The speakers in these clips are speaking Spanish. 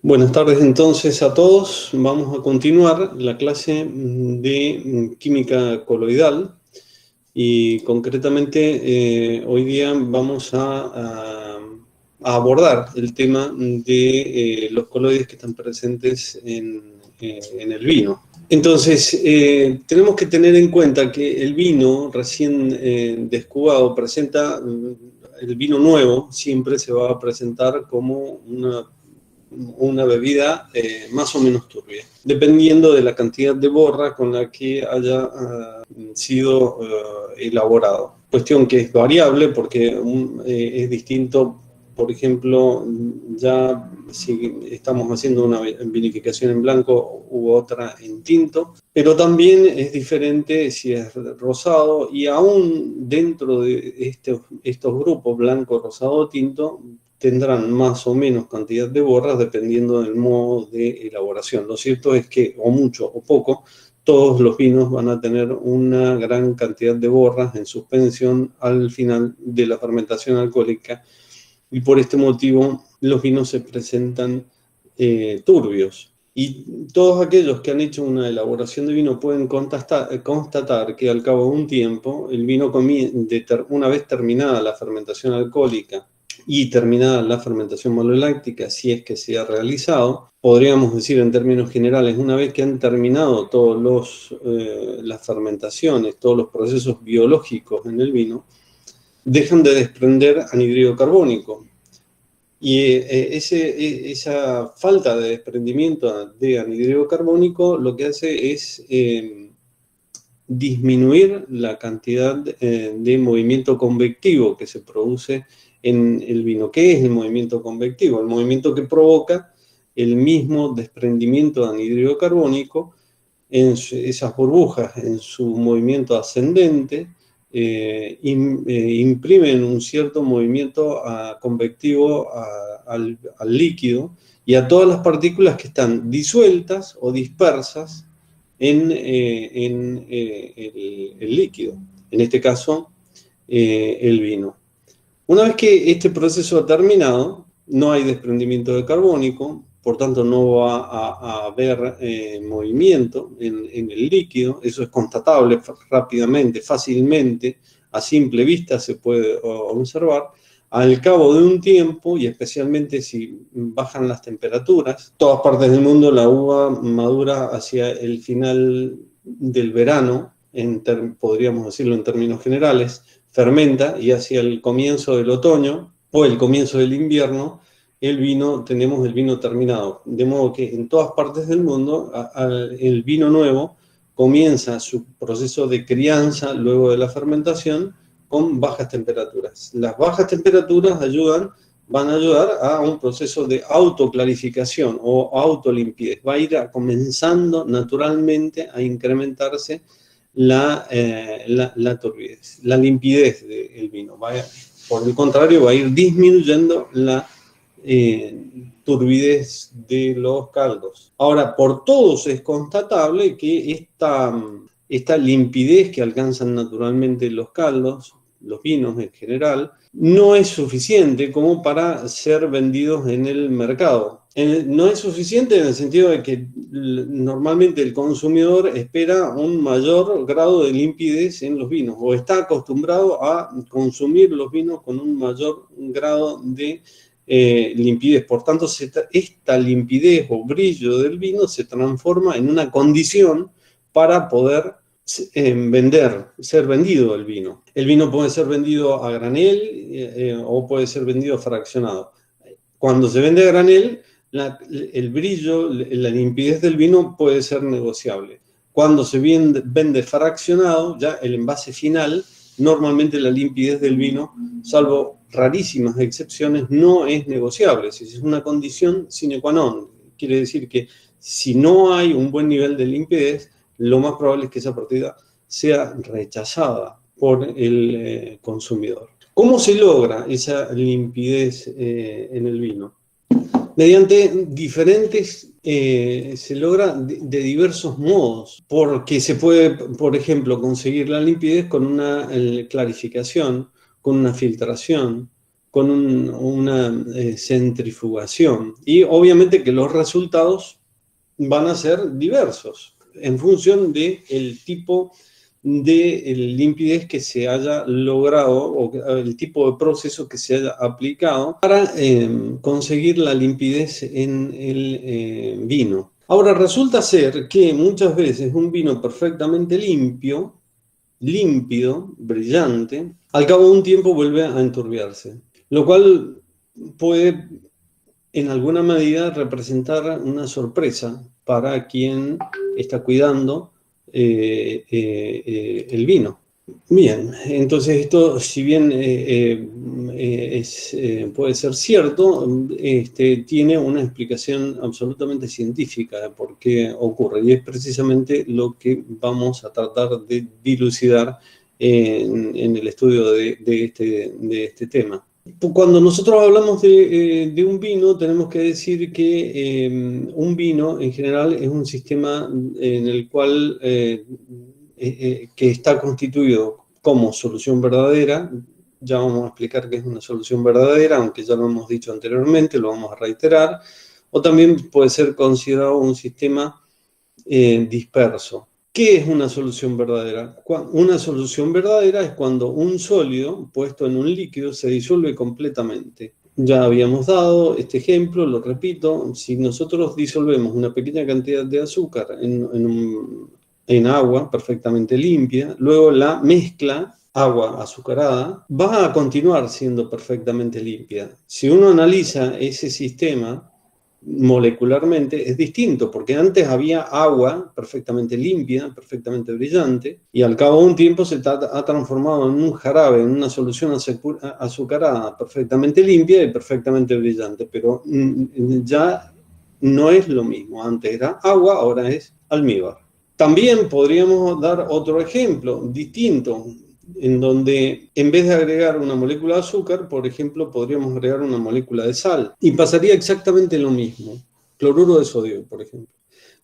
Buenas tardes entonces a todos. Vamos a continuar la clase de química coloidal y concretamente hoy día vamos a abordar el tema de los coloides que están presentes en el vino. Entonces, tenemos que tener en cuenta que el vino recién descubado presenta, el vino nuevo siempre se va a presentar como una bebida más o menos turbia, dependiendo de la cantidad de borra con la que haya sido elaborado. Cuestión que es variable porque es distinto, por ejemplo, ya si estamos haciendo una vinificación en blanco u otra en tinto, pero también es diferente si es rosado, y aún dentro de estos grupos, blanco, rosado o tinto, tendrán más o menos cantidad de borras dependiendo del modo de elaboración. Lo cierto es que, o mucho o poco, todos los vinos van a tener una gran cantidad de borras en suspensión al final de la fermentación alcohólica, y por este motivo los vinos se presentan turbios. Y todos aquellos que han hecho una elaboración de vino pueden constatar que al cabo de un tiempo, el vino, una vez terminada la fermentación alcohólica y terminada la fermentación maloláctica, si es que se ha realizado, podríamos decir en términos generales, una vez que han terminado todas las fermentaciones, todos los procesos biológicos en el vino, dejan de desprender anhídrido carbónico. Y esa falta de desprendimiento de anhídrido carbónico lo que hace es disminuir la cantidad de movimiento convectivo que se produce en el vino. ¿Qué es el movimiento convectivo? El movimiento que provoca el mismo desprendimiento de anhídrido carbónico en esas burbujas, en su movimiento ascendente, imprimen un cierto movimiento convectivo al líquido y a todas las partículas que están disueltas o dispersas en el líquido, en este caso el vino. Una vez que este proceso ha terminado, no hay desprendimiento de carbónico, por tanto no va a haber movimiento en el líquido. Eso es constatable rápidamente, fácilmente, a simple vista se puede observar. Al cabo de un tiempo, y especialmente si bajan las temperaturas, en todas partes del mundo la uva madura hacia el final del verano, podríamos decirlo en términos generales, fermenta, y hacia el comienzo del otoño o el comienzo del invierno tenemos el vino terminado. De modo que en todas partes del mundo el vino nuevo comienza su proceso de crianza luego de la fermentación con bajas temperaturas. Las bajas temperaturas van a ayudar a un proceso de autoclarificación o autolimpidez. Va a ir comenzando naturalmente a incrementarse la turbidez, la limpidez del vino. Por el contrario, va a ir disminuyendo la turbidez de los caldos. Ahora, por todos es constatable que esta limpidez que alcanzan naturalmente los caldos, los vinos en general, no es suficiente como para ser vendidos en el mercado. No es suficiente en el sentido de que normalmente el consumidor espera un mayor grado de limpidez en los vinos, o está acostumbrado a consumir los vinos con un mayor grado de limpidez. Por tanto, esta limpidez o brillo del vino se transforma en una condición para poder ser vendido el vino. El vino puede ser vendido a granel o puede ser vendido fraccionado. Cuando se vende a granel, el brillo, la limpidez del vino puede ser negociable. Cuando se vende fraccionado, ya el envase final, normalmente la limpidez del vino, salvo rarísimas excepciones, no es negociable. Es una condición sine qua non. Quiere decir que si no hay un buen nivel de limpidez, lo más probable es que esa partida sea rechazada por el consumidor. ¿Cómo se logra esa limpidez en el vino? Mediante se logra de diversos modos, porque se puede, por ejemplo, conseguir la limpidez con una clarificación, con una filtración, con una centrifugación. Y obviamente que los resultados van a ser diversos en función del tipo de limpidez que se haya logrado o el tipo de proceso que se haya aplicado para conseguir la limpidez en el vino. Ahora, resulta ser que muchas veces un vino perfectamente limpio, límpido, brillante, al cabo de un tiempo vuelve a enturbiarse, lo cual puede en alguna medida representar una sorpresa para quien está cuidando el vino. Bien, entonces esto, si bien puede ser cierto, tiene una explicación absolutamente científica de por qué ocurre, y es precisamente lo que vamos a tratar de dilucidar en el estudio de este tema. Cuando nosotros hablamos de un vino, tenemos que decir que un vino en general es un sistema en el cual que está constituido como solución verdadera. Ya vamos a explicar qué es una solución verdadera, aunque ya lo hemos dicho anteriormente, lo vamos a reiterar. O también puede ser considerado un sistema disperso. ¿Qué es una solución verdadera? Una solución verdadera es cuando un sólido puesto en un líquido se disuelve completamente. Ya habíamos dado este ejemplo, lo repito, si nosotros disolvemos una pequeña cantidad de azúcar en agua perfectamente limpia, luego la mezcla, agua azucarada, va a continuar siendo perfectamente limpia. Si uno analiza ese sistema molecularmente, es distinto, porque antes había agua perfectamente limpia, perfectamente brillante, y al cabo de un tiempo se ha transformado en un jarabe, en una solución azucarada, perfectamente limpia y perfectamente brillante, pero ya no es lo mismo. Antes era agua, ahora es almíbar. También podríamos dar otro ejemplo distinto, en donde en vez de agregar una molécula de azúcar, por ejemplo, podríamos agregar una molécula de sal. Y pasaría exactamente lo mismo, cloruro de sodio, por ejemplo.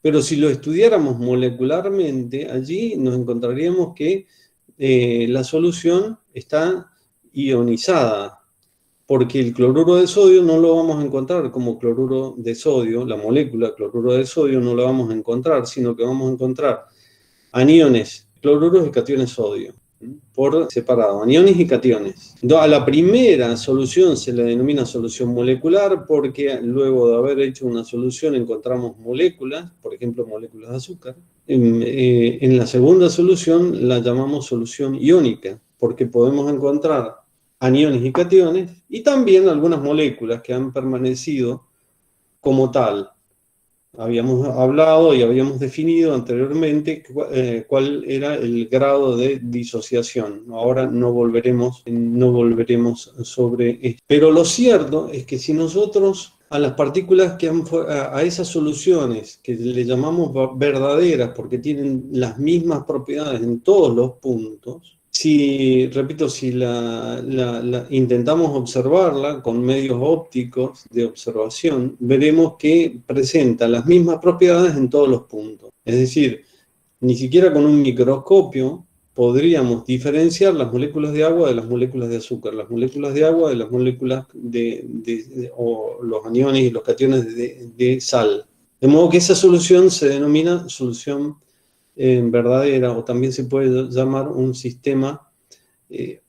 Pero si lo estudiáramos molecularmente, allí nos encontraríamos que la solución está ionizada, porque el cloruro de sodio no lo vamos a encontrar como cloruro de sodio, la molécula cloruro de sodio no la vamos a encontrar, sino que vamos a encontrar aniones, cloruros y cationes sodio, por separado, aniones y cationes. A la primera solución se le denomina solución molecular porque luego de haber hecho una solución encontramos moléculas, por ejemplo moléculas de azúcar. En la segunda solución la llamamos solución iónica porque podemos encontrar aniones y cationes y también algunas moléculas que han permanecido como tal. Habíamos hablado y habíamos definido anteriormente cuál era el grado de disociación. Ahora no volveremos sobre esto. Pero lo cierto es que si nosotros a las partículas a esas soluciones que le llamamos verdaderas porque tienen las mismas propiedades en todos los puntos, si intentamos observarla con medios ópticos de observación, veremos que presenta las mismas propiedades en todos los puntos. Es decir, ni siquiera con un microscopio podríamos diferenciar las moléculas de agua de las moléculas de azúcar, las moléculas de agua de las moléculas o los aniones y los cationes de sal. De modo que esa solución se denomina solución verdadera, o también se puede llamar un sistema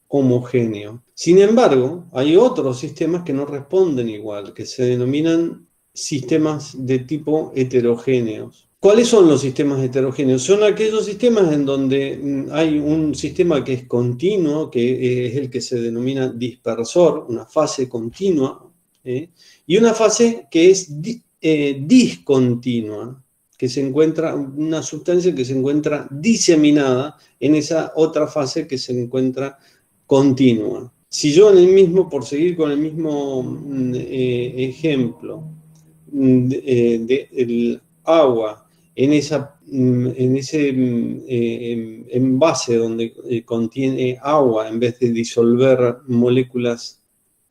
homogéneo. Sin embargo, hay otros sistemas que no responden igual, que se denominan sistemas de tipo heterogéneos. ¿Cuáles son los sistemas heterogéneos? Son aquellos sistemas en donde hay un sistema que es continuo, que es el que se denomina dispersor, una fase continua, y una fase que es discontinua, que se encuentra una sustancia que se encuentra diseminada en esa otra fase que se encuentra continua. Si yo por seguir con el mismo ejemplo, del agua en ese envase donde contiene agua, en vez de disolver moléculas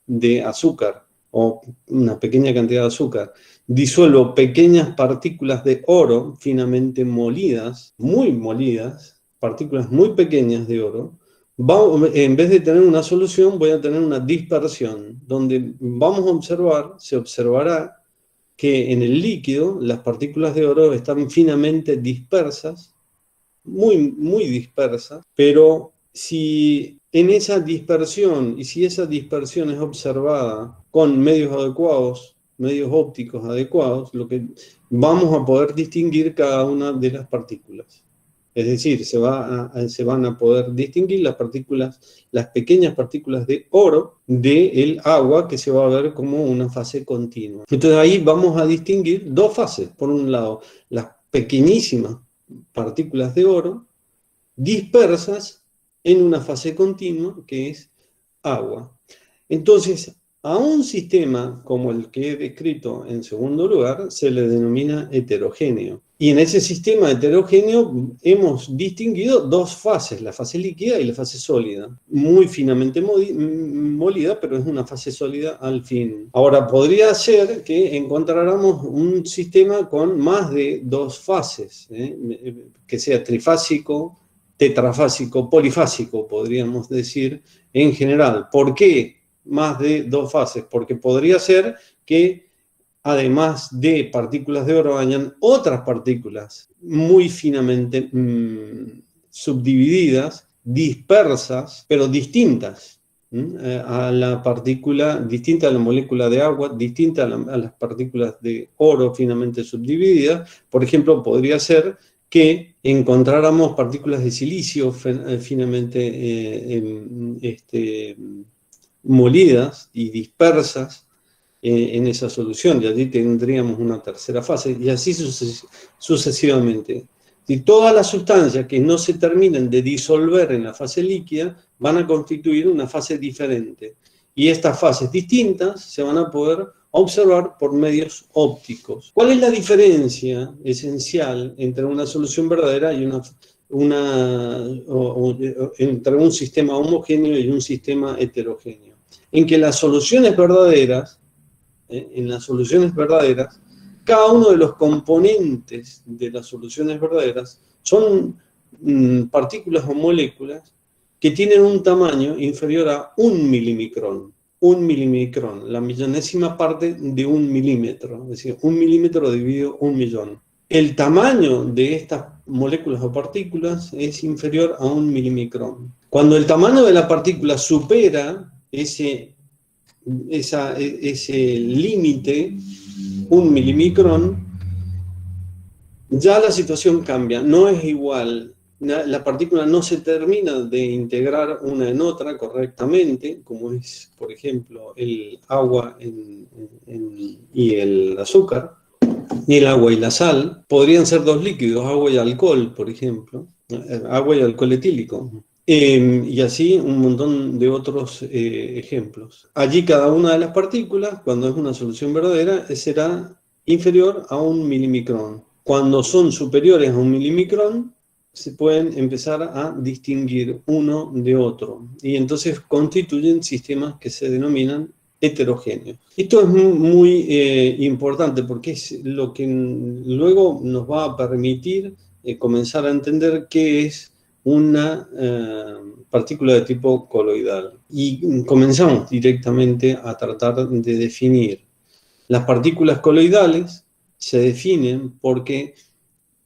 de azúcar o una pequeña cantidad de azúcar, disuelvo pequeñas partículas de oro finamente molidas, muy molidas, partículas muy pequeñas de oro, en vez de tener una solución, voy a tener una dispersión, donde vamos a observar, se observará que en el líquido las partículas de oro están finamente dispersas, muy dispersas, pero si en esa dispersión, y si esa dispersión es observada con medios adecuados, medios ópticos adecuados, lo que vamos a poder distinguir cada una de las partículas. Es decir, se van a poder distinguir las partículas, las pequeñas partículas de oro del agua, que se va a ver como una fase continua. Entonces ahí vamos a distinguir dos fases. Por un lado, las pequeñísimas partículas de oro dispersas en una fase continua, que es agua. Entonces, a un sistema como el que he descrito en segundo lugar, se le denomina heterogéneo. Y en ese sistema heterogéneo hemos distinguido dos fases, la fase líquida y la fase sólida. Muy finamente molida, pero es una fase sólida al fin. Ahora, podría ser que encontráramos un sistema con más de dos fases, que sea trifásico, tetrafásico, polifásico, podríamos decir, en general. ¿Por qué más de dos fases? Porque podría ser que además de partículas de oro hayan otras partículas muy finamente subdivididas, dispersas, pero distintas a la partícula, distinta a la molécula de agua, distinta a las partículas de oro finamente subdivididas. Por ejemplo, podría ser que encontráramos partículas de silicio finamente molidas y dispersas en esa solución, y allí tendríamos una tercera fase, y así sucesivamente. Y todas las sustancias que no se terminen de disolver en la fase líquida van a constituir una fase diferente. Y estas fases distintas se van a poder observar por medios ópticos. ¿Cuál es la diferencia esencial entre una solución verdadera y entre un sistema homogéneo y un sistema heterogéneo? En que las soluciones verdaderas, cada uno de los componentes de las soluciones verdaderas son partículas o moléculas que tienen un tamaño inferior a 1 milimicrón. 1 milimicrón, la millonésima parte de 1 milímetro, es decir, 1 milímetro dividido 1 millón. El tamaño de estas moléculas o partículas es inferior a 1 milimicrón. Cuando el tamaño de la partícula supera ese límite, 1 milimicrón, ya la situación cambia, no es igual. La partícula no se termina de integrar una en otra correctamente, como es, por ejemplo, el agua y el azúcar, ni el agua y la sal. Podrían ser dos líquidos, agua y alcohol, por ejemplo, agua y alcohol etílico. Y así un montón de otros ejemplos. Allí cada una de las partículas, cuando es una solución verdadera, será inferior a 1 milimicrón. Cuando son superiores a 1 milimicrón, se pueden empezar a distinguir uno de otro. Y entonces constituyen sistemas que se denominan heterogéneos. Esto es muy importante porque es lo que luego nos va a permitir comenzar a entender qué es una partícula de tipo coloidal. Y comenzamos directamente a tratar de definir. Las partículas coloidales se definen porque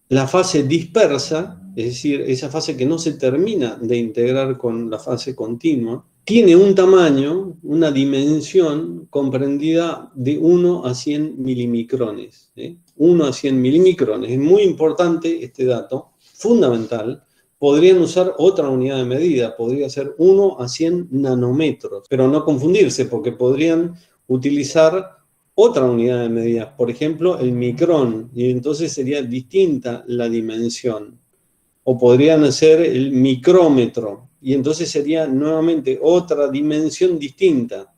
la fase dispersa, es decir, esa fase que no se termina de integrar con la fase continua, tiene un tamaño, una dimensión comprendida de 1 a 100 milimicrones. 1 a 100 milimicrones. Es muy importante este dato, fundamental. Podrían usar otra unidad de medida, podría ser 1 a 100 nanómetros, pero no confundirse porque podrían utilizar otra unidad de medida, por ejemplo, el micrón, y entonces sería distinta la dimensión. O podrían hacer el micrómetro, y entonces sería nuevamente otra dimensión distinta.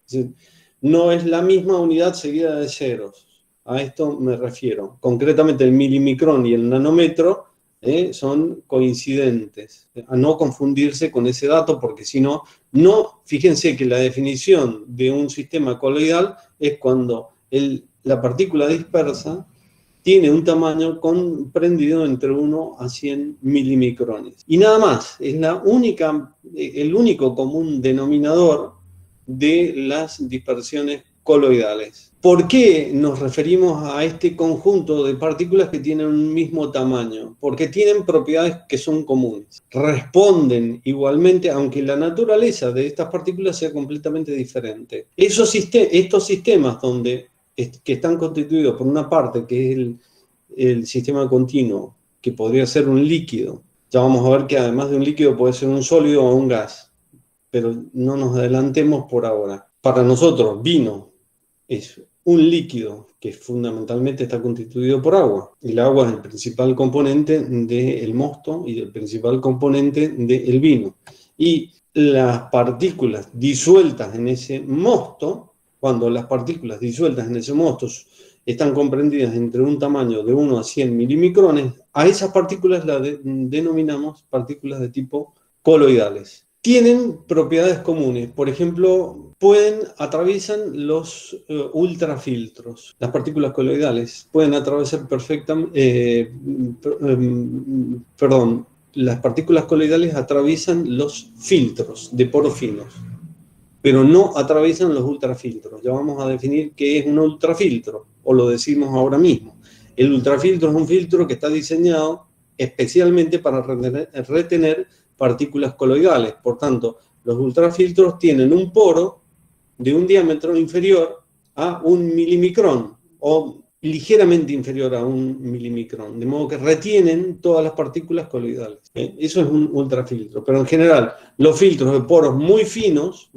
Es decir, no es la misma unidad seguida de ceros. A esto me refiero. Concretamente el milimicrón y el nanómetro son coincidentes. A no confundirse con ese dato, porque si no, fíjense que la definición de un sistema coloidal es cuando la partícula dispersa tiene un tamaño comprendido entre 1 a 100 milimicrones. Y nada más, es el único común denominador de las dispersiones coloidales. ¿Por qué nos referimos a este conjunto de partículas que tienen un mismo tamaño? Porque tienen propiedades que son comunes. Responden igualmente, aunque la naturaleza de estas partículas sea completamente diferente. Estos sistemas que están constituidos por una parte que es el sistema continuo, que podría ser un líquido. Ya vamos a ver que además de un líquido puede ser un sólido o un gas, pero no nos adelantemos por ahora. Para nosotros, vino es un líquido que fundamentalmente está constituido por agua. El agua es el principal componente del mosto y el principal componente del vino. Y las partículas disueltas en ese mosto, cuando las partículas disueltas en ese mosto están comprendidas entre un tamaño de 1 a 100 milimicrones, a esas partículas las denominamos partículas de tipo coloidales. Tienen propiedades comunes, por ejemplo, atraviesan los ultrafiltros. Las partículas coloidales pueden atravesar las partículas coloidales atraviesan los filtros de poros finos, pero no atraviesan los ultrafiltros. Ya vamos a definir qué es un ultrafiltro, o lo decimos ahora mismo. El ultrafiltro es un filtro que está diseñado especialmente para retener partículas coloidales. Por tanto, los ultrafiltros tienen un poro de un diámetro inferior a 1 milimicrón, o ligeramente inferior a 1 milimicrón, de modo que retienen todas las partículas coloidales. Eso es un ultrafiltro, pero en general los filtros de poros muy finos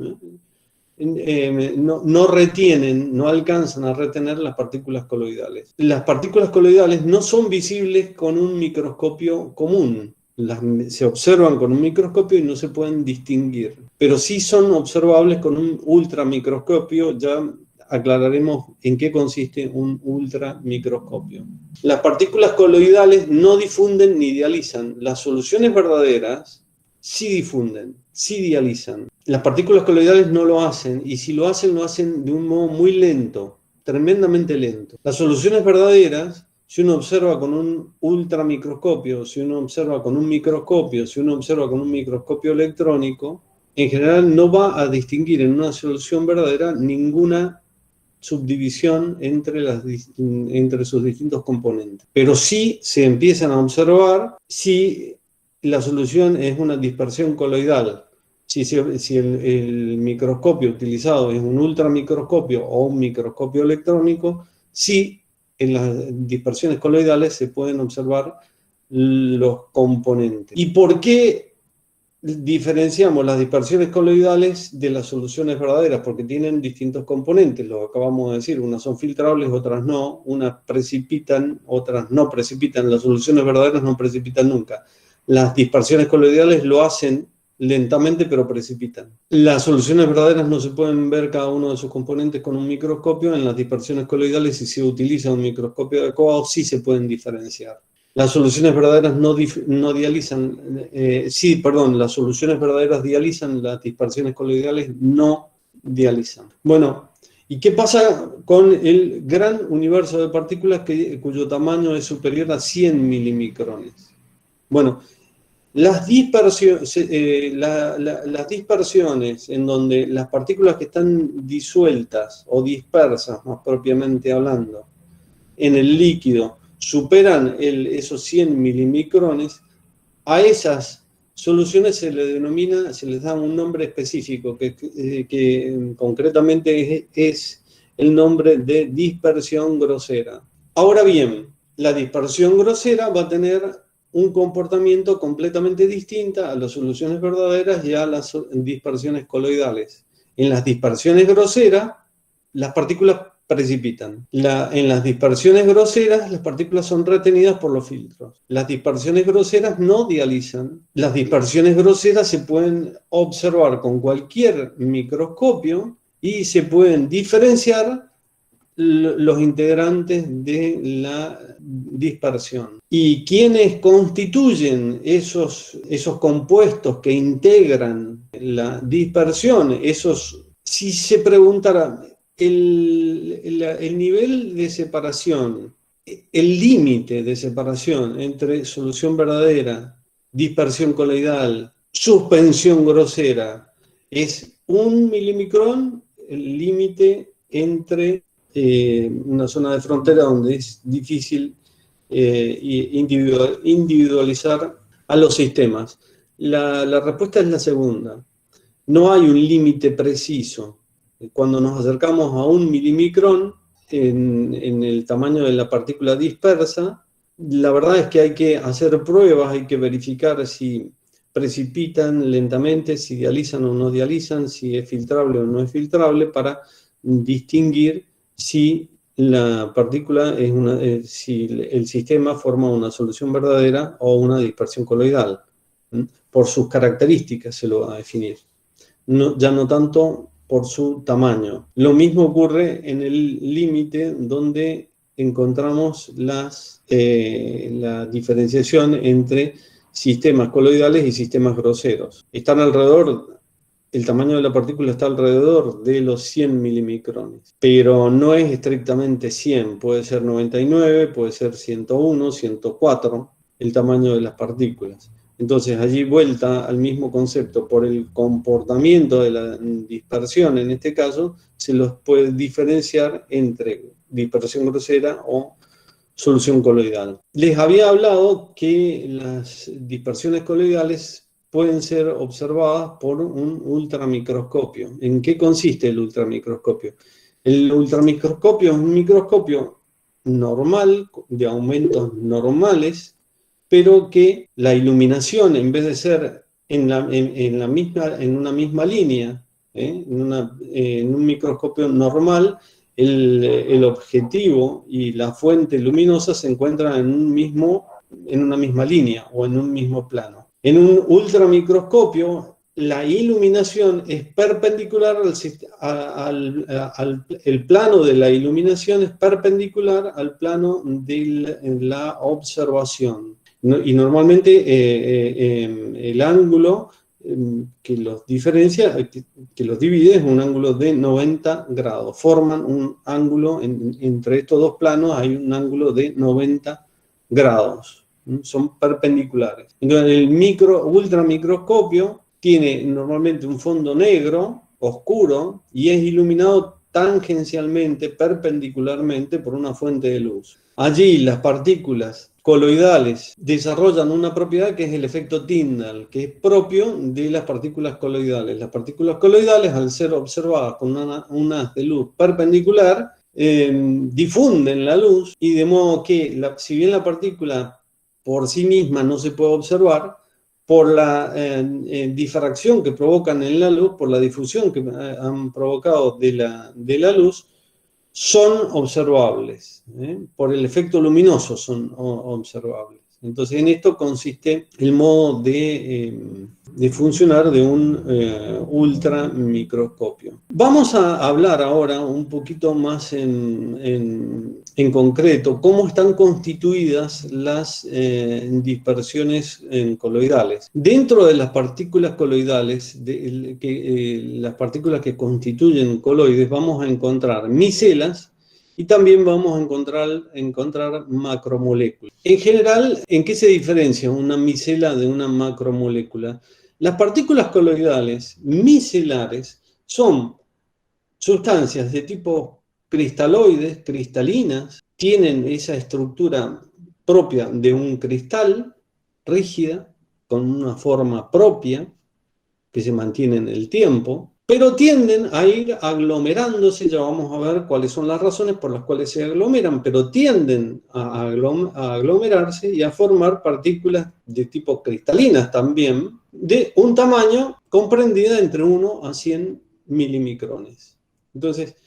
no retienen, no alcanzan a retener las partículas coloidales. Las partículas coloidales no son visibles con un microscopio común. Se observan con un microscopio y no se pueden distinguir, pero sí son observables con un ultramicroscopio. Ya aclararemos en qué consiste un ultramicroscopio. Las partículas coloidales no difunden ni dializan. Las soluciones verdaderas sí difunden, sí dializan. Las partículas coloidales no lo hacen, y si lo hacen de un modo muy lento, tremendamente lento. Las soluciones verdaderas, si uno observa con un ultramicroscopio, si uno observa con un microscopio, si uno observa con un microscopio electrónico, en general no va a distinguir en una solución verdadera ninguna subdivisión entre sus distintos componentes. Pero sí se empiezan a observar si la solución es una dispersión coloidal. Si el microscopio utilizado es un ultramicroscopio o un microscopio electrónico, sí, en las dispersiones coloidales se pueden observar los componentes. ¿Y por qué diferenciamos las dispersiones coloidales de las soluciones verdaderas? Porque tienen distintos componentes, lo acabamos de decir. Unas son filtrables, otras no. Unas precipitan, otras no precipitan. Las soluciones verdaderas no precipitan nunca. Las dispersiones coloidales lo hacen lentamente, pero precipitan. Las soluciones verdaderas no se pueden ver cada uno de sus componentes con un microscopio. En las dispersiones coloidales, si se utiliza un microscopio adecuado, sí se pueden diferenciar. Las soluciones verdaderas no dializan, las soluciones verdaderas dializan, las dispersiones coloidales no dializan. Bueno, ¿y qué pasa con el gran universo de partículas cuyo tamaño es superior a 100 milimicrones? Bueno, las dispersiones en donde las partículas que están disueltas o dispersas, más propiamente hablando, en el líquido, superan esos 100 milimicrones, a esas soluciones se les da un nombre específico, que concretamente es el nombre de dispersión grosera. Ahora bien, la dispersión grosera va a tener un comportamiento completamente distinto a las soluciones verdaderas y a las dispersiones coloidales. En las dispersiones groseras, las partículas precipitan. En las dispersiones groseras, las partículas son retenidas por los filtros. Las dispersiones groseras no dializan. Las dispersiones groseras se pueden observar con cualquier microscopio y se pueden diferenciar los integrantes de la dispersión. ¿Y quiénes constituyen esos compuestos que integran la dispersión? Si se preguntara, el nivel de separación el límite de separación entre solución verdadera, dispersión coloidal, suspensión grosera, es 1 milimicrón, el límite entre una zona de frontera donde es difícil individualizar a los sistemas. La respuesta es la segunda. No hay un límite preciso. Cuando nos acercamos a 1 milimicrón en el tamaño de la partícula dispersa, la verdad es que hay que hacer pruebas, hay que verificar si precipitan lentamente, si dializan o no dializan, si es filtrable o no es filtrable, para distinguir si la partícula es si el sistema forma una solución verdadera o una dispersión coloidal. Por sus características se lo va a definir. No, ya no tanto por su tamaño. Lo mismo ocurre en el límite donde encontramos la diferenciación entre sistemas coloidales y sistemas groseros. Están alrededor, el tamaño de la partícula está alrededor de los 100 milimicrones, pero no es estrictamente 100, puede ser 99, puede ser 101, 104, el tamaño de las partículas. Entonces, allí vuelta al mismo concepto, por el comportamiento de la dispersión, en este caso, se los puede diferenciar entre dispersión grosera o solución coloidal. Les había hablado que las dispersiones coloidales pueden ser observadas por un ultramicroscopio. ¿En qué consiste el ultramicroscopio? El ultramicroscopio es un microscopio normal, de aumentos normales, pero que la iluminación, en vez de ser en una misma línea, en un microscopio normal, el objetivo y la fuente luminosa se encuentran en una misma línea o en un mismo plano. En un ultramicroscopio, la iluminación es perpendicular el plano de la iluminación es perpendicular al plano de la observación. Y normalmente el ángulo que los diferencia, que los divide, es un ángulo de 90 grados. Forman un ángulo, entre estos dos planos hay un ángulo de 90 grados. Son perpendiculares. Entonces el ultramicroscopio tiene normalmente un fondo negro, oscuro, y es iluminado tangencialmente, perpendicularmente, por una fuente de luz. Allí las partículas coloidales desarrollan una propiedad que es el efecto Tyndall, que es propio de las partículas coloidales. Las partículas coloidales, al ser observadas con un haz de luz perpendicular, difunden la luz, y de modo que, si bien la partícula por sí misma no se puede observar, por la difracción que provocan en la luz, por la difusión que han provocado de la luz, son observables, por el efecto luminoso son observables. Entonces, en esto consiste el modo de funcionar de un ultramicroscopio. Vamos a hablar ahora un poquito más en concreto cómo están constituidas las dispersiones coloidales. Dentro de las partículas coloidales, las partículas que constituyen coloides, vamos a encontrar micelas, y también vamos a encontrar macromoléculas. En general, ¿en qué se diferencia una micela de una macromolécula? Las partículas coloidales micelares son sustancias de tipo cristaloides, cristalinas, tienen esa estructura propia de un cristal, rígida, con una forma propia, que se mantiene en el tiempo, pero tienden a ir aglomerándose. Ya vamos a ver cuáles son las razones por las cuales se aglomeran, pero tienden a aglomerarse y a formar partículas de tipo cristalinas también, de un tamaño comprendida entre 1 a 100 milimicrones. Entonces,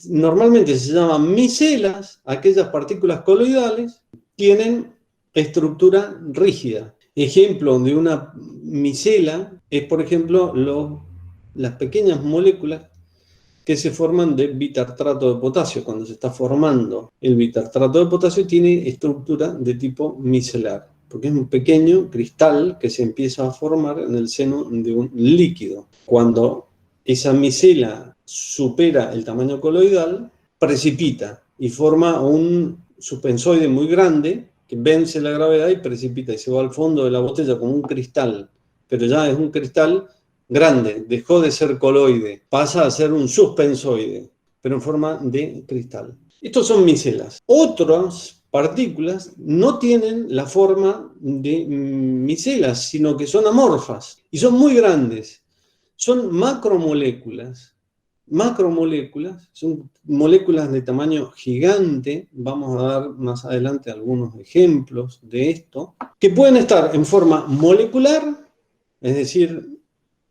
normalmente se llaman micelas aquellas partículas coloidales que tienen estructura rígida. Ejemplo de una micela es, por ejemplo, las pequeñas moléculas que se forman de bitartrato de potasio. Cuando se está formando el bitartrato de potasio, tiene estructura de tipo micelar, porque es un pequeño cristal que se empieza a formar en el seno de un líquido. Cuando esa micela supera el tamaño coloidal, precipita y forma un suspensoide muy grande que vence la gravedad y precipita y se va al fondo de la botella como un cristal, pero ya es un cristal grande, dejó de ser coloide, pasa a ser un suspensoide, pero en forma de cristal. Estos son micelas. Otras partículas no tienen la forma de micelas, sino que son amorfas y son muy grandes. Son macromoléculas. Macromoléculas son moléculas de tamaño gigante, vamos a dar más adelante algunos ejemplos de esto, que pueden estar en forma molecular, es decir,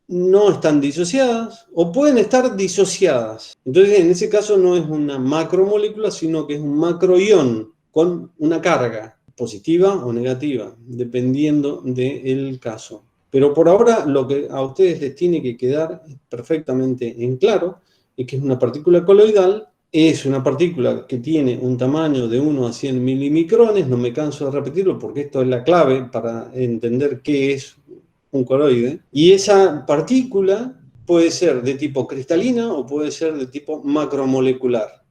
no están disociadas, o pueden estar disociadas. Entonces, en ese caso no es una macromolécula, sino que es un macroión con una carga positiva o negativa, dependiendo del caso. Pero por ahora lo que a ustedes les tiene que quedar perfectamente en claro es que es una partícula coloidal, es una partícula que tiene un tamaño de 1 a 100 milimicrones, no me canso de repetirlo porque esto es la clave para entender qué es un coloide, y esa partícula puede ser de tipo cristalina o puede ser de tipo macromolecular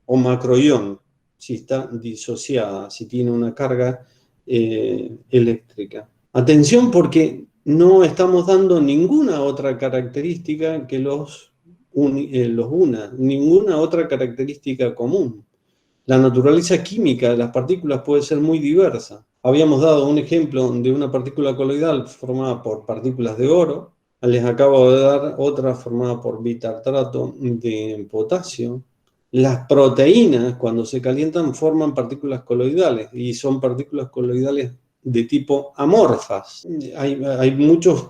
o macroión, si está disociada, si tiene una carga eléctrica. Atención porque no estamos dando ninguna otra característica que los una, ninguna otra característica común. La naturaleza química de las partículas puede ser muy diversa. Habíamos dado un ejemplo de una partícula coloidal formada por partículas de oro. Les acabo de dar otra formada por bitartrato de potasio. Las proteínas, cuando se calientan, forman partículas coloidales y son partículas coloidales de tipo amorfas. Hay muchas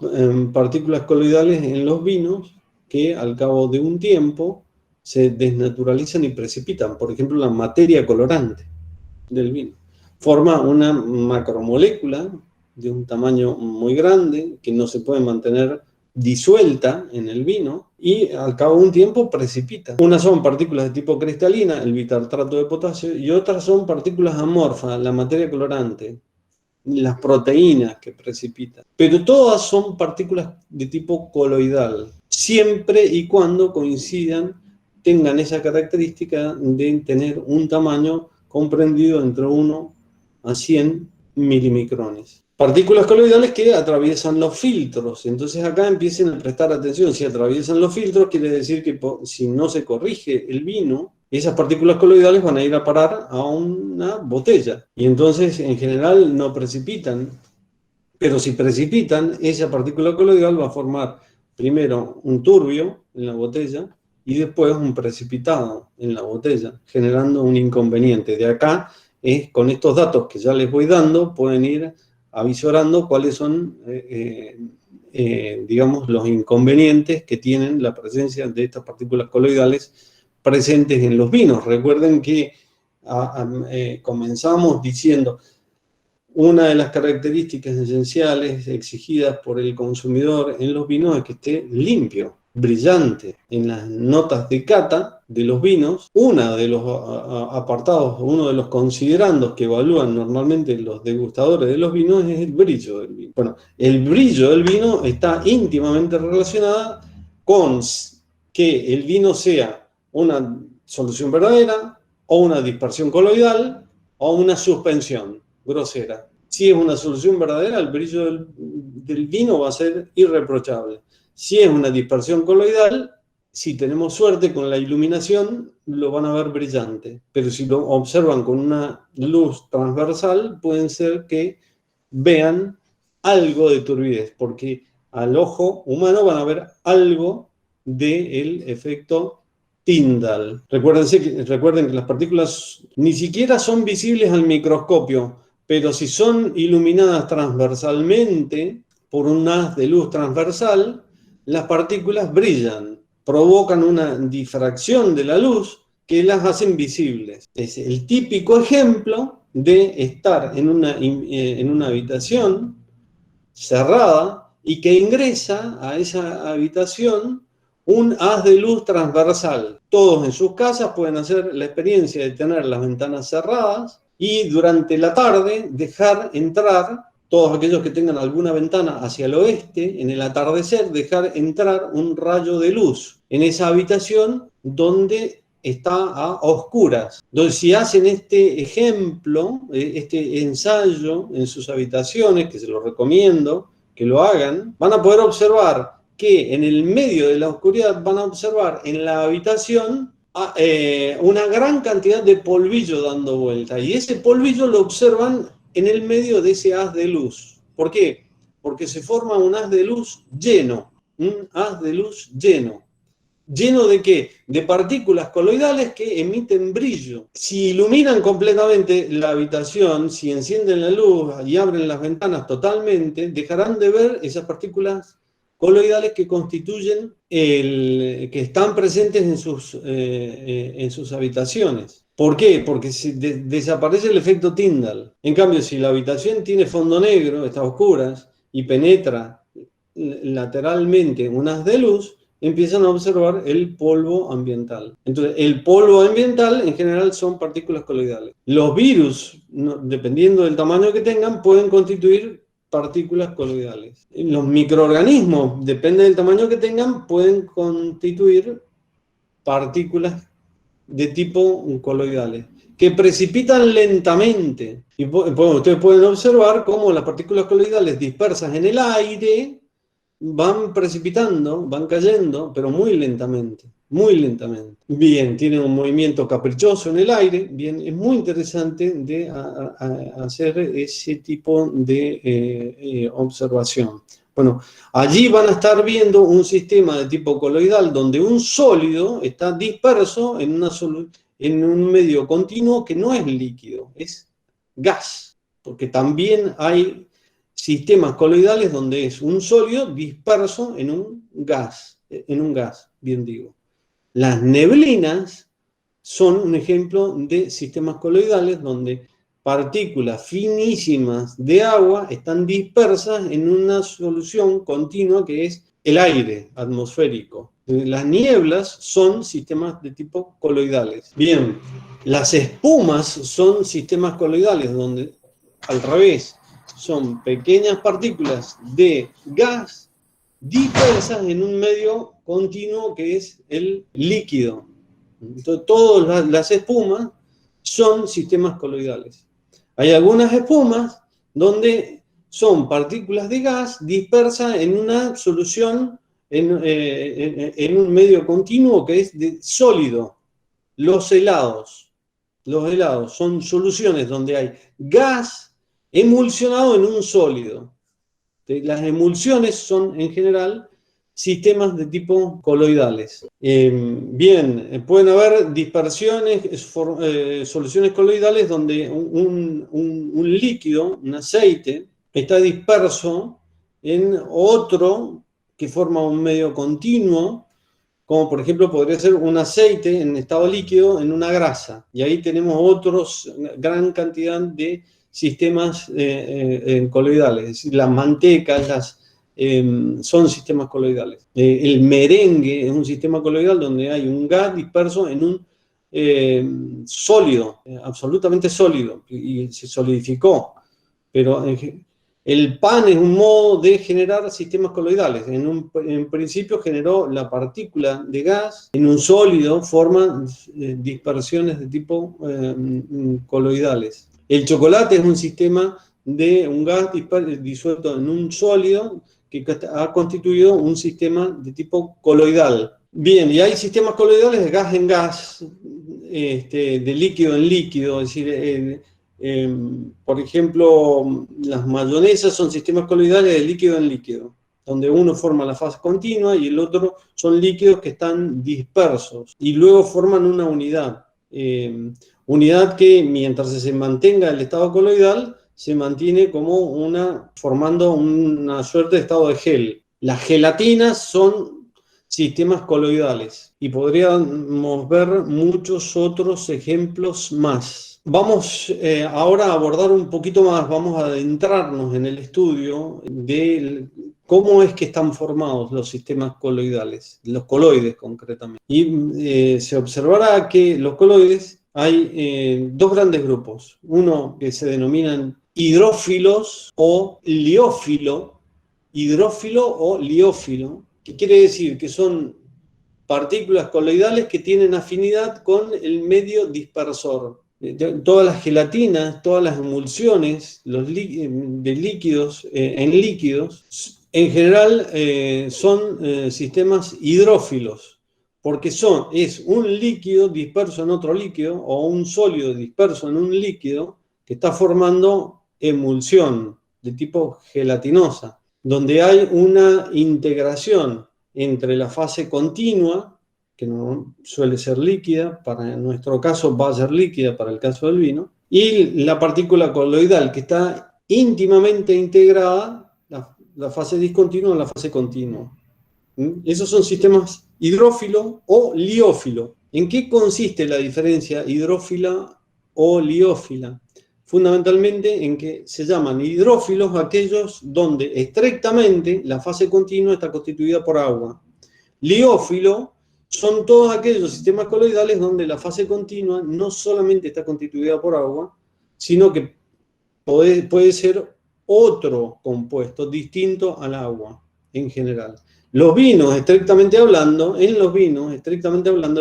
partículas coloidales en los vinos que al cabo de un tiempo se desnaturalizan y precipitan. Por ejemplo, la materia colorante del vino forma una macromolécula de un tamaño muy grande que no se puede mantener disuelta en el vino y al cabo de un tiempo precipita. Unas son partículas de tipo cristalina, el bitartrato de potasio, y otras son partículas amorfas, la materia colorante, las proteínas que precipitan. Pero todas son partículas de tipo coloidal, siempre y cuando coincidan, tengan esa característica de tener un tamaño comprendido entre 1 a 100 milimicrones. Partículas coloidales que atraviesan los filtros. Entonces acá empiecen a prestar atención. Si atraviesan los filtros, quiere decir que si no se corrige el vino, esas partículas coloidales van a ir a parar a una botella. Y entonces, en general, no precipitan. Pero si precipitan, esa partícula coloidal va a formar primero un turbio en la botella y después un precipitado en la botella, generando un inconveniente. De acá, con estos datos que ya les voy dando, pueden ir avisorando cuáles son, digamos, los inconvenientes que tienen la presencia de estas partículas coloidales presentes en los vinos. Recuerden que comenzamos diciendo una de las características esenciales exigidas por el consumidor en los vinos es que esté limpio, brillante. En las notas de cata de los vinos, uno de los apartados, uno de los considerandos que evalúan normalmente los degustadores de los vinos es el brillo del vino. Bueno, el brillo del vino está íntimamente relacionado con que el vino sea una solución verdadera o una dispersión coloidal o una suspensión grosera. Si es una solución verdadera, el brillo del vino va a ser irreprochable. Si es una dispersión coloidal, si tenemos suerte con la iluminación, lo van a ver brillante. Pero si lo observan con una luz transversal, pueden ser que vean algo de turbidez, porque al ojo humano van a ver algo del efecto Tyndall. Recuerden que las partículas ni siquiera son visibles al microscopio, pero si son iluminadas transversalmente por un haz de luz transversal, las partículas brillan, provocan una difracción de la luz que las hacen visibles. Es el típico ejemplo de estar en una habitación cerrada y que ingresa a esa habitación un haz de luz transversal. Todos en sus casas pueden hacer la experiencia de tener las ventanas cerradas y durante la tarde dejar entrar, todos aquellos que tengan alguna ventana hacia el oeste, en el atardecer, dejar entrar un rayo de luz en esa habitación donde está a oscuras. Entonces, si hacen este ejemplo, este ensayo en sus habitaciones, que se los recomiendo que lo hagan, van a poder observar que en el medio de la oscuridad van a observar en la habitación una gran cantidad de polvillo dando vuelta. Y ese polvillo lo observan en el medio de ese haz de luz. ¿Por qué? Porque se forma un haz de luz lleno. Un haz de luz lleno. ¿Lleno de qué? De partículas coloidales que emiten brillo. Si iluminan completamente la habitación, si encienden la luz y abren las ventanas totalmente, dejarán de ver esas partículas coloidales que constituyen que están presentes en sus habitaciones. ¿Por qué? Porque desaparece el efecto Tyndall. En cambio, si la habitación tiene fondo negro, está a oscuras, y penetra lateralmente un haz de luz, empiezan a observar el polvo ambiental. Entonces, el polvo ambiental en general son partículas coloidales. Los virus, dependiendo del tamaño que tengan, pueden constituir partículas coloidales. Los microorganismos, depende del tamaño que tengan, pueden constituir partículas de tipo coloidales, que precipitan lentamente. Y ustedes pueden observar cómo las partículas coloidales dispersas en el aire van precipitando, van cayendo, pero muy lentamente, muy lentamente. Bien, tienen un movimiento caprichoso en el aire, bien, es muy interesante de hacer ese tipo de observación. Bueno, allí van a estar viendo un sistema de tipo coloidal donde un sólido está disperso en un medio continuo que no es líquido, es gas, porque también hay sistemas coloidales donde es un sólido disperso en un gas, bien digo. Las neblinas son un ejemplo de sistemas coloidales donde partículas finísimas de agua están dispersas en una solución continua que es el aire atmosférico. Las nieblas son sistemas de tipo coloidales. Bien, las espumas son sistemas coloidales donde, al revés, son pequeñas partículas de gas dispersas en un medio continuo que es el líquido. Entonces, todas las espumas son sistemas coloidales. Hay algunas espumas donde son partículas de gas dispersas en una solución, en un medio continuo que es de sólido. Los helados son soluciones donde hay gas emulsionado en un sólido. Las emulsiones son, en general, sistemas de tipo coloidales. Bien, pueden haber dispersiones, soluciones coloidales donde un líquido, un aceite, está disperso en otro que forma un medio continuo, como por ejemplo podría ser un aceite en estado líquido en una grasa. Y ahí tenemos gran cantidad de sistemas coloidales, es decir, las mantecas, son sistemas coloidales. El merengue es un sistema coloidal donde hay un gas disperso en un sólido, absolutamente sólido, y se solidificó. Pero el pan es un modo de generar sistemas coloidales. En principio generó la partícula de gas en un sólido, forma dispersiones de tipo coloidales. El chocolate es un sistema de un gas disuelto en un sólido que ha constituido un sistema de tipo coloidal. Bien, y hay sistemas coloidales de gas en gas, de líquido en líquido, es decir, por ejemplo, las mayonesas son sistemas coloidales de líquido en líquido, donde uno forma la fase continua y el otro son líquidos que están dispersos y luego forman una unidad. Unidad que mientras se mantenga el estado coloidal, se mantiene formando una suerte de estado de gel. Las gelatinas son sistemas coloidales y podríamos ver muchos otros ejemplos más. Vamos ahora a abordar un poquito más, vamos a adentrarnos en el estudio de cómo es que están formados los sistemas coloidales, los coloides concretamente. Y se observará que los coloides hay dos grandes grupos, uno que se denominan hidrófilos o liófilo, que quiere decir que son partículas coloidales que tienen afinidad con el medio dispersor. Todas las gelatinas, todas las emulsiones de líquidos en líquidos, en general son sistemas hidrófilos, porque es un líquido disperso en otro líquido o un sólido disperso en un líquido que está formando emulsión de tipo gelatinosa, donde hay una integración entre la fase continua, que no suele ser líquida, en nuestro caso va a ser líquida para el caso del vino, y la partícula coloidal, que está íntimamente integrada, la fase discontinua a la fase continua. Esos son sistemas hidrófilo o liófilo. ¿En qué consiste la diferencia hidrófila o liófila? Fundamentalmente en que se llaman hidrófilos aquellos donde estrictamente la fase continua está constituida por agua. Liófilo son todos aquellos sistemas coloidales donde la fase continua no solamente está constituida por agua, sino que puede ser otro compuesto distinto al agua en general. En los vinos, estrictamente hablando,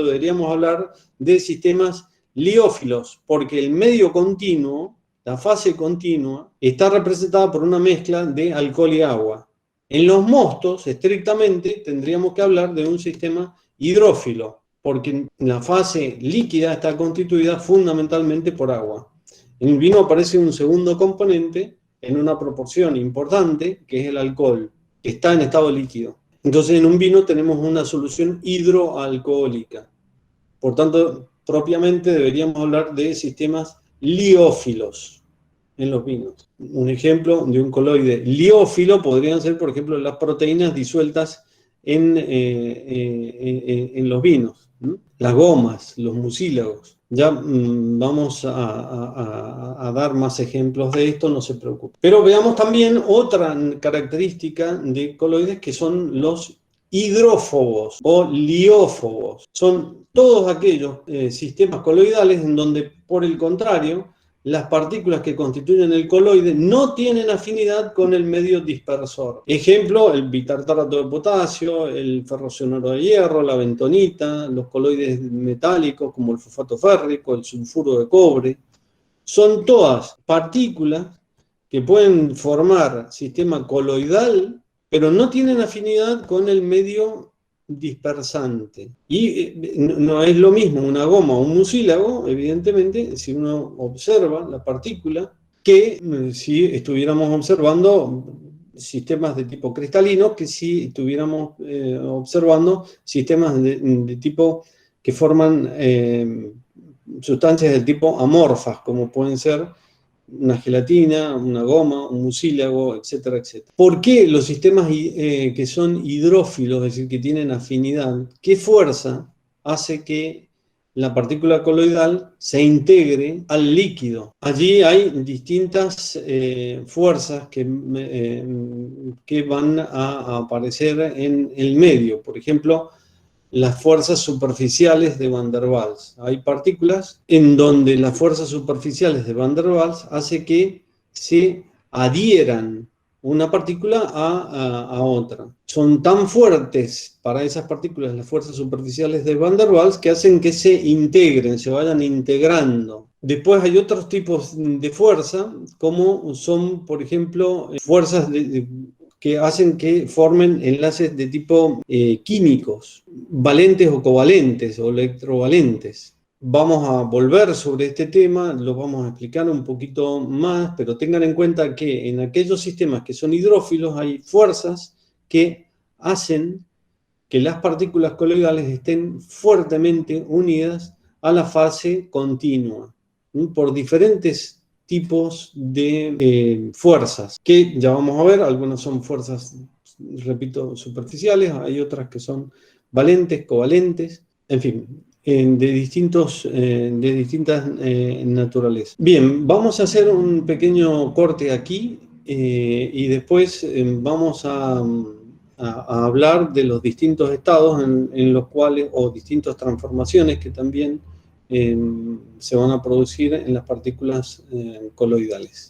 deberíamos hablar de sistemas liófilos, porque el medio continuo, la fase continua, está representada por una mezcla de alcohol y agua. En los mostos, estrictamente, tendríamos que hablar de un sistema hidrófilo, porque la fase líquida está constituida fundamentalmente por agua. En el vino aparece un segundo componente en una proporción importante, que es el alcohol, que está en estado líquido. Entonces, en un vino tenemos una solución hidroalcohólica. Por tanto, propiamente deberíamos hablar de sistemas liófilos en los vinos. Un ejemplo de un coloide liófilo podrían ser, por ejemplo, las proteínas disueltas en los vinos, las gomas, los mucílagos. Ya vamos a dar más ejemplos de esto, no se preocupe. Pero veamos también otra característica de coloides, que son los hidrófobos o liófobos. Son todos aquellos sistemas coloidales en donde, por el contrario, las partículas que constituyen el coloide no tienen afinidad con el medio dispersor. Ejemplo, el bitartarato de potasio, el ferrocionuro de hierro, la bentonita, los coloides metálicos como el fosfato férrico, el sulfuro de cobre. Son todas partículas que pueden formar sistema coloidal, pero no tienen afinidad con el medio dispersante. Y no es lo mismo una goma o un mucílago, evidentemente, si uno observa la partícula, que si estuviéramos observando sistemas de tipo cristalino, que si estuviéramos observando sistemas de tipo que forman sustancias de tipo amorfas, como pueden ser una gelatina, una goma, un mucílago, etcétera, etcétera. ¿Por qué los sistemas que son hidrófilos, es decir, que tienen afinidad, qué fuerza hace que la partícula coloidal se integre al líquido? Allí hay distintas fuerzas que van a aparecer en el medio. Por ejemplo, las fuerzas superficiales de Van der Waals. Hay partículas en donde las fuerzas superficiales de Van der Waals hace que se adhieran una partícula a otra. Son tan fuertes para esas partículas las fuerzas superficiales de Van der Waals que hacen que se integren, se vayan integrando. Después hay otros tipos de fuerza, como son, por ejemplo, fuerzas que hacen que formen enlaces de tipo químicos, valentes o covalentes o electrovalentes. Vamos a volver sobre este tema, lo vamos a explicar un poquito más, pero tengan en cuenta que en aquellos sistemas que son hidrófilos hay fuerzas que hacen que las partículas coloidales estén fuertemente unidas a la fase continua, por diferentes tipos de fuerzas, que ya vamos a ver. Algunas son fuerzas, repito, superficiales, hay otras que son valentes, covalentes, en fin, de distintas naturalezas. Bien, vamos a hacer un pequeño corte aquí y después vamos a hablar de los distintos estados en los cuales, o distintas transformaciones que también se van a producir en las partículas coloidales.